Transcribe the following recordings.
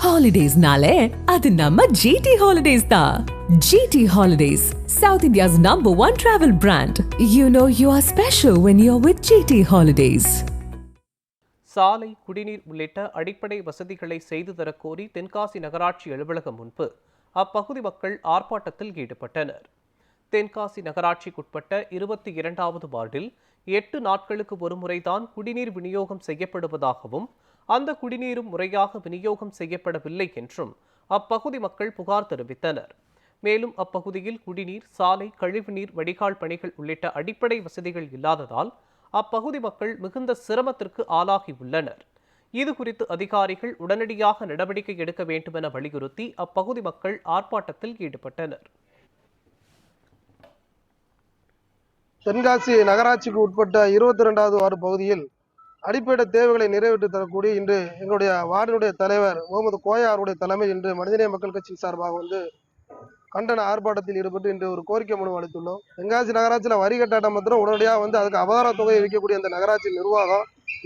Holidays-nale, adu namma GT Holidays da. GT Holidays, South India's #1 travel brand. You know you are special when you're with GT Holidays. சாலை, குடிநீர் உள்ளிட்ட அடிப்படை வசதிகளை செய்து தரக்கோரி தென்காசி நகராட்சி அலுவலகம் முன்பு அப்பகுதி மக்கள் ஆர்ப்பாட்டத்தில் ஈடுபட்டனர். தென்காசி நகராட்சிக்குட்பட்ட 22வது வார்டில் 8 நாட்களுக்கு ஒருமுறைதான் குடிநீர் விநியோகம் செய்யப்படுவதாகவும் அந்த குடிநீரும் முறையாக விநியோகம் செய்யப்படவில்லை என்றும் அப்பகுதி மக்கள் புகார் தெரிவித்தனர். மேலும் அப்பகுதியில் குடிநீர், சாலை, கழிவுநீர் வடிகால் பணிகள் உள்ளிட்ட அடிப்படை வசதிகள் இல்லாததால் அப்பகுதி மக்கள் மிகுந்த சிரமத்திற்கு ஆளாகியுள்ளனர். இதுகுறித்து அதிகாரிகள் உடனடியாக நடவடிக்கை எடுக்க வேண்டும் என வலியுறுத்தி அப்பகுதி மக்கள் ஆர்ப்பாட்டத்தில் ஈடுபட்டனர். தென்காசி நகராட்சிக்கு உட்பட்ட 22வது வார்டு பகுதியில் அடிப்படை தேவைகளை நிறைவேற்றி தரக்கூடிய இன்று எங்களுடைய வார்டினுடைய தலைவர் முகமது கோயா அவருடைய தலைமையில் இன்று மனிதநேய மக்கள் கட்சி சார்பாக கண்டன ஆர்ப்பாட்டத்தில் ஈடுபட்டு இன்று ஒரு கோரிக்கை மனு அளித்துள்ளோம். தென்காசி நகராட்சியில் வரி கட்டாட்டம் மாத்திரம் உடனடியாக அதுக்கு அபராத தொகையை வைக்கக்கூடிய அந்த நகராட்சி நிர்வாகம்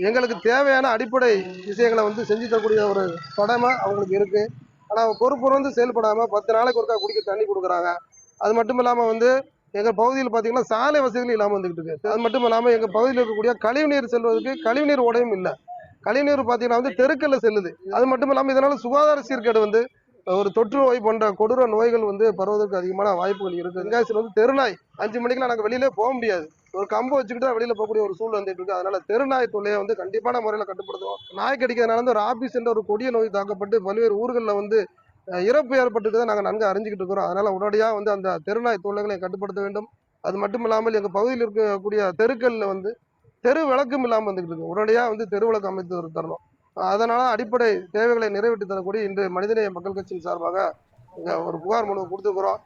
எங்களுக்கு தேவையான அடிப்படை விஷயங்களை செஞ்சு தரக்கூடிய ஒரு கடமை அவங்களுக்கு இருக்கு. ஆனால் பொறுப்புணர்ந்து செயல்படாமல் 10 நாளைக்கு ஒருக்கா குடிக்க தண்ணி கொடுக்குறாங்க. அது மட்டும் இல்லாமல் எங்கள் பகுதியில் பார்த்தீங்கன்னா சாலை வசதிகள் இல்லாமல் வந்துகிட்டு இருக்கு. அது மட்டும் இல்லாமல் எங்கள் பகுதியில் இருக்கக்கூடிய கழிவுநீர் செல்வதற்கு கழிவுநீர் உடையும் இல்லை. கழிவுநீர் பார்த்தீங்கன்னா தெருக்கல்ல செல்லுது. அது மட்டும் இல்லாமல் இதனால சுகாதார சீர்கேடு ஒரு தொற்று நோய் போன்ற கொடூர நோய்கள் பரவதற்கு அதிகமான வாய்ப்புகள் இருக்கு. தென்காசியில் தெருநாய் 5 மணிக்கெல்லாம் நாங்கள் வெளியிலே போக முடியாது. ஒரு கம்பு வச்சுக்கிட்டு வெளியில போகக்கூடிய ஒரு சூழல் வந்துட்டு இருக்கு. அதனால தெருநாய் தொல்லையை கண்டிப்பான முறையில் கட்டுப்படுத்துவோம். நாய் கடிக்கிறதுனால ஒரு ஆபீஸ் என்ற ஒரு கொடிய நோய் தாக்கப்பட்டு பல்வேறு ஊர்களில் இறப்பு ஏற்பட்டு நாங்கள் நன்கு அறிஞ்சிக்கிட்டு இருக்கிறோம். அதனால உடனடியாக அந்த தெருநாய் தொல்லைகளை கட்டுப்படுத்த வேண்டும். அது மட்டும் இல்லாமல் எங்கள் பகுதியில் இருக்கக்கூடிய தெருக்களில் தெரு விளக்கம் இல்லாமல் வந்துகிட்டு இருக்கு. உடனடியாக தெரு விளக்கு அமைத்து தரணும். அதனால அடிப்படை தேவைகளை நிறைவேற்றி தரக்கூடிய இன்று மனிதநேய மக்கள் கட்சியின் சார்பாக ஒரு புகார் மனு கொடுத்துக்கிறோம்.